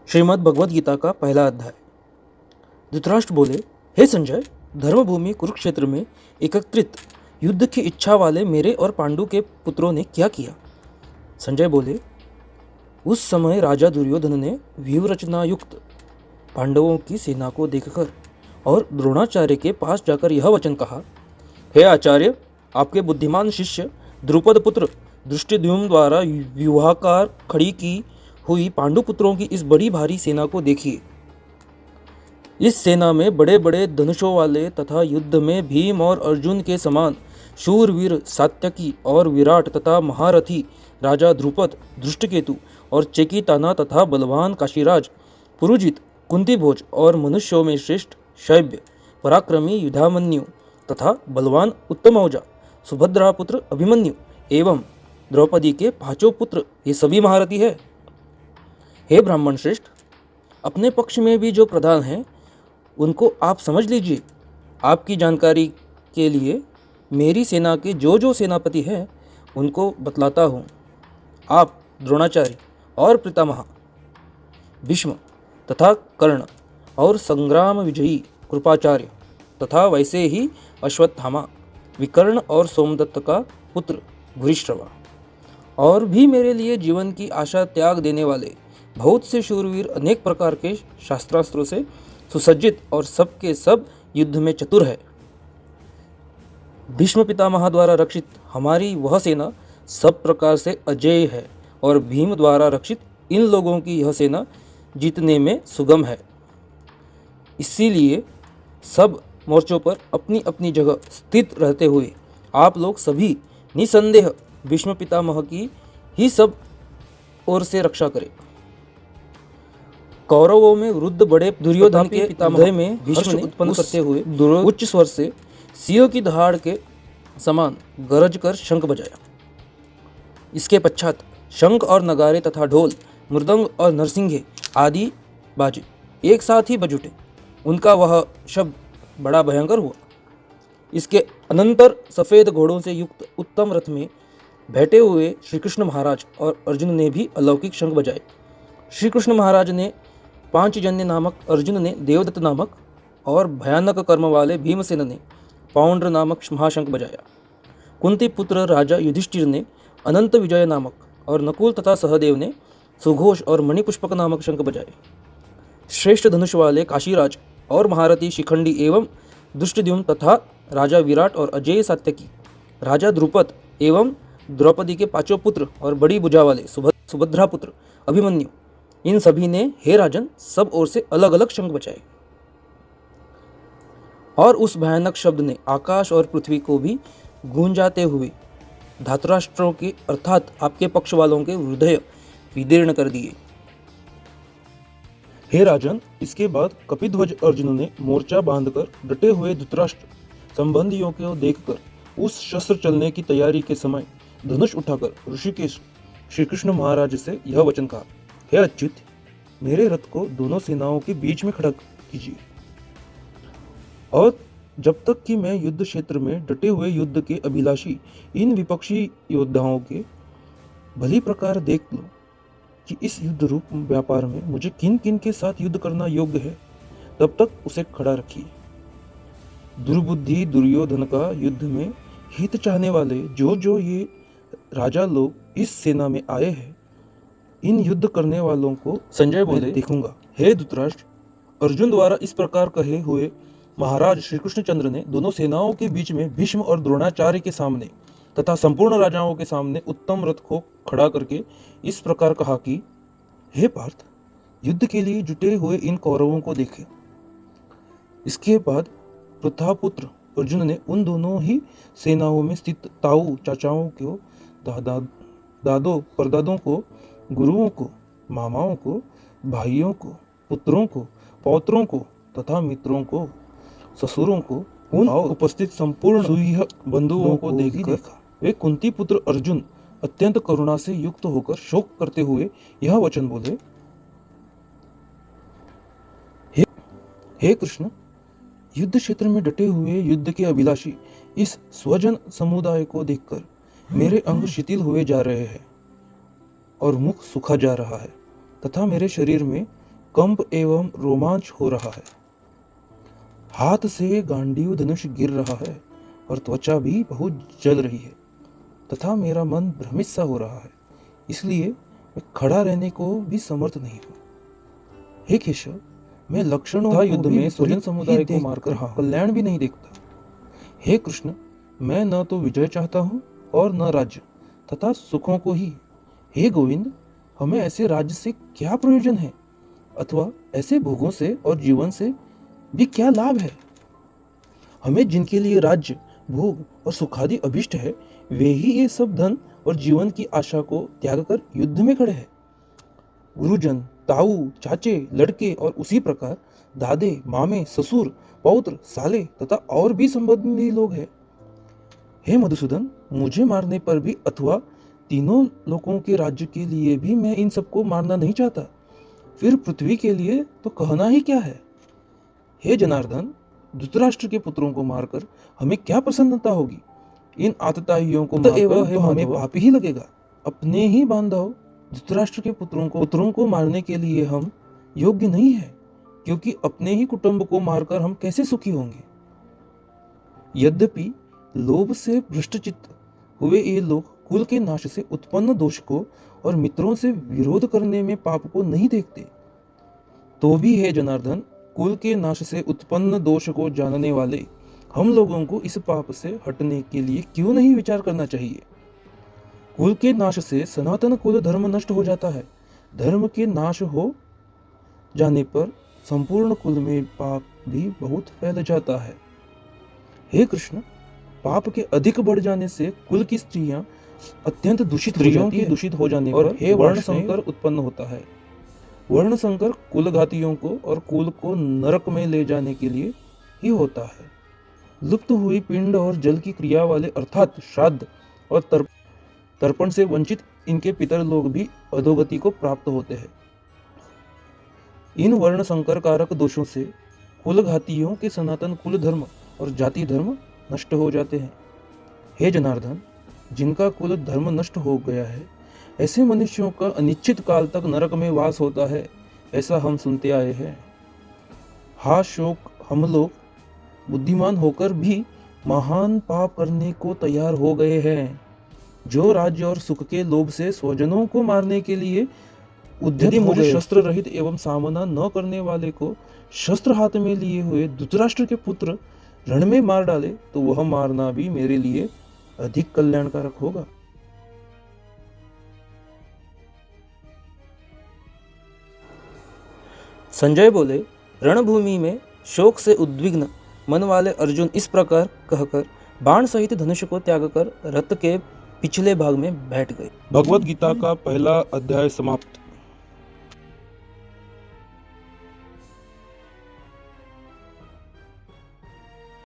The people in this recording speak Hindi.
श्रीमद् भगवद गीता का पहला अध्याय। धृतराष्ट्र बोले, हे संजय, धर्मभूमि कुरुक्षेत्र में एकत्रित युद्ध की इच्छा वाले मेरे और पांडु के पुत्रों ने क्या किया? संजय बोले, उस समय राजा दुर्योधन ने व्यूहरचना युक्त पांडवों की सेना को देखकर और द्रोणाचार्य के पास जाकर यह वचन कहा, हे आचार्य, आपके बुद्धिमान शिष्य द्रुपद पुत्र धृष्टद्युम्न द्वारा व्यूहाकार खड़ी की हुई पांडुपुत्रों की इस बड़ी भारी सेना को देखिए। इस सेना में बड़े बड़े धनुषों वाले तथा युद्ध में भीम और अर्जुन के समान शूरवीर सात्यकी और विराट तथा महारथी राजा ध्रुपद, धृष्टकेतु और चेकिताना तथा बलवान काशीराज, पुरुजित, कुंतीभोज और मनुष्यों में श्रेष्ठ शैब्य, पराक्रमी युधामन्यु तथा बलवान उत्तमौजा, सुभद्रा पुत्र अभिमन्यु एवं द्रौपदी के पांचों पुत्र, ये सभी महारथी है। हे ब्राह्मण श्रेष्ठ, अपने पक्ष में भी जो प्रधान हैं उनको आप समझ लीजिए। आपकी जानकारी के लिए मेरी सेना के जो जो सेनापति हैं उनको बतलाता हूँ। आप द्रोणाचार्य और पितामह भीष्म तथा कर्ण और संग्राम विजयी कृपाचार्य तथा वैसे ही अश्वत्थामा, विकर्ण और सोमदत्त का पुत्र भूरिश्रवा और भी मेरे लिए जीवन की आशा त्याग देने वाले बहुत से शूरवीर अनेक प्रकार के शास्त्रास्त्रों से सुसज्जित और सब के सब युद्ध में चतुर है। भीष्म पितामह द्वारा रक्षित हमारी वह सेना सब प्रकार से अजेय है और भीम द्वारा रक्षित इन लोगों की यह सेना जीतने में सुगम है। इसीलिए सब मोर्चों पर अपनी अपनी जगह स्थित रहते हुए आप लोग सभी निसंदेह भीष्म पितामह की ही सब ओर से रक्षा करें। कौरवों में वृद्ध बड़े दुर्योधन के पितामह में भीष्म ने उत्पन्न करते हुए उच्च स्वर से सिंह की दहाड़ के समान गरज कर शंख बजाया। इसके पश्चात शंख और नगारे तथा ढोल, मृदंग और नरसिंघे आदि बाजे एक साथ ही बज उठे। उनका वह शब्द बड़ा भयंकर हुआ। इसके अनंतर सफेद घोड़ों से युक्त उत्तम रथ में बैठे हुए श्री कृष्ण महाराज और अर्जुन ने भी अलौकिक शंख बजाए। श्री कृष्ण महाराज ने पांचजन्य नामक, अर्जुन ने देवदत्त नामक और भयानक कर्म वाले भीमसेन ने पौंड्र नामक महाशंख बजाया। कुंती पुत्र राजा युधिष्ठिर ने अनंत विजय नामक और नकुल तथा सहदेव ने सुघोष और मणिपुष्पक नामक शंख बजाए। श्रेष्ठ धनुष वाले काशीराज और महारथी शिखंडी एवं धृष्टद्युम्न तथा राजा विराट और अजेय सात्यकी, राजा द्रुपद एवं द्रौपदी के पांचों पुत्र और बड़ी भुजा वाले सुभद्रा पुत्र अभिमन्यु, इन सभी ने हे राजन सब ओर से अलग अलग शंख बजाए। और उस भयानक शब्द ने आकाश और पृथ्वी को भी गूंजाते हुए धातराष्ट्रों के अर्थात आपके पक्ष वालों के हृदय विदीर्ण कर दिए। हे राजन, इसके बाद कपिध्वज अर्जुन ने मोर्चा बांधकर डटे हुए धृतराष्ट्र संबंधियों को देखकर उस शस्त्र चलने की तैयारी के समय धनुष उठाकर ऋषिकेश श्री कृष्ण महाराज से यह वचन कहा, हे अच्युत, मेरे रथ को दोनों सेनाओं के बीच में खड़ा कीजिए और जब तक कि मैं युद्ध क्षेत्र में डटे हुए युद्ध के अभिलाषी इन विपक्षी योद्धाओं के भली प्रकार देख लूं कि इस युद्ध रूप व्यापार में मुझे किन किन के साथ युद्ध करना योग्य है, तब तक उसे खड़ा रखिए। दुर्बुद्धि दुर्योधन का युद्ध में हित चाहने वाले जो ये राजा लोग इस सेना में आए हैं, इन युद्ध करने वालों को संजय बोले, देखूंगा। हे धृतराष्ट्र, अर्जुन द्वारा इस प्रकार कहे हुए महाराज श्री कृष्णचंद्र ने दोनों सेनाओं के बीच में भीष्म और द्रोणाचार्य के सामने तथा संपूर्ण राजाओं के सामने उत्तम रथ को खड़ा करके इस प्रकार कहा कि हे पार्थ, युद्ध के लिए जुटे हुए इन कौरवों को देखे। इसके बाद प्रथापुत्र अर्जुन ने उन दोनों ही सेनाओं में स्थित ताऊ चाचाओं को, दादों परदादों को, गुरुओं को, मामाओं को, भाइयों को, पुत्रों को, पौत्रों को तथा मित्रों को, ससुरों को, उन उपस्थित संपूर्ण सुईह बंधुओं को देखा। वे कुंती पुत्र अर्जुन अत्यंत करुणा से युक्त होकर शोक करते हुए यह वचन बोले, हे कृष्ण, युद्ध क्षेत्र में डटे हुए युद्ध के अभिलाषी इस स्वजन समुदाय को देखकर मेरे अंग शिथिल हुए जा रहे हैं और मुख सूखा जा रहा है तथा मेरे शरीर में कंप एवं रोमांच हो रहा है। हाथ से गांडीव धनुष गिर रहा है और त्वचा भी बहुत जल रही है तथा मेरा मन भ्रमित सा हो रहा है, इसलिए मैं खड़ा रहने को भी समर्थ नहीं हूँ। हे केशव, मैं लक्षणों तथा युद्ध में स्वजन समुदाय को मारकर कल्याण भी नहीं देखता। हे कृष्ण, मैं न तो विजय चाहता हूँ और न राज्य तथा सुखों को ही। हे गोविंद, हमें ऐसे राज्य से क्या प्रयोजन है अथवा ऐसे भोगों से और जीवन से भी क्या लाभ है? हमें जिनके लिए राज्य, भोग और सुखादि अभिष्ट है, वे ही ये सब धन और जीवन की आशा को त्याग कर युद्ध में खड़े हैं। गुरुजन, ताऊ, चाचे, लड़के और उसी प्रकार दादे, मामे, ससुर, पौत्र, साले तथा और भी संबंधी लोग हैं। हे मधुसूदन, मुझे मारने पर भी अथवा तीनों लोगों के राज्य के लिए भी मैं इन सबको मारना नहीं चाहता। फिर पृथ्वी के लिए तो कहना ही क्या है। हे जनार्दन, धृतराष्ट्र के पुत्रों को मारकर हमें क्या प्रसन्नता होगी? इन आतताइयों को मारकर तो हमें पाप ही लगेगा। अपने ही बांधव धृतराष्ट्र के पुत्रों को मारने के लिए हम योग्य नहीं है, क्योंकि अपने ही कुटुंब को मारकर हम कैसे सुखी होंगे। यद्यपि लोभ से भ्रष्टचित्त हुए ये लोग कुल के नाश से उत्पन्न दोष को और मित्रों से विरोध करने में पाप को नहीं देखते, तो भी हे जनार्दन, कुल के नाश से उत्पन्न दोष को जानने वाले हम लोगों को इस पाप से हटने के लिए क्यों नहीं विचार करना चाहिए। कुल के नाश से सनातन कुल धर्म नष्ट हो जाता है। धर्म के नाश हो जाने पर संपूर्ण कुल में पाप भी बहुत फैल जाता है। हे कृष्ण, पाप के अधिक बढ़ जाने से कुल की स्त्रियां अत्यंत दूषित हो जाने पर हे वर्ण संकर उत्पन्न होता है। वर्ण संकर कुल घातियों को और कुल को नरक में ले जाने के लिए ही होता है। लुप्त हुई पिंड और जल की क्रिया वाले अर्थात श्राद्ध और तर्पण से वंचित इनके पितर लोग भी अधोगति को प्राप्त होते हैं। इन वर्ण संकर कारक दोषों से कुल घातियों के सनातन कुल धर्म और जाति धर्म नष्ट हो जाते हैं। हे जनार्दन, जिनका कुल धर्म नष्ट हो गया है, ऐसे मनुष्यों का अनिश्चित काल तक नरक में वास होता है, ऐसा हम सुनते आए हैं। हा शोक, हम लोग बुद्धिमान होकर भी महान पाप करने को तैयार हो गए हैं। जो राज्य और सुख के लोभ से स्वजनों को मारने के लिए उद्यत मुझे शस्त्र रहित एवं सामना न करने वाले को शस्त्र हाथ में लिए हुए धृतराष्ट्र के पुत्र रण में मार डाले, तो वह मारना भी मेरे लिए अधिक कल्याणकारक होगा। संजय बोले, रणभूमि में शोक से उद्विग्न मन वाले अर्जुन इस प्रकार कहकर बाण सहित धनुष को त्याग कर रथ के पिछले भाग में बैठ गए। भगवत गीता का पहला अध्याय समाप्त।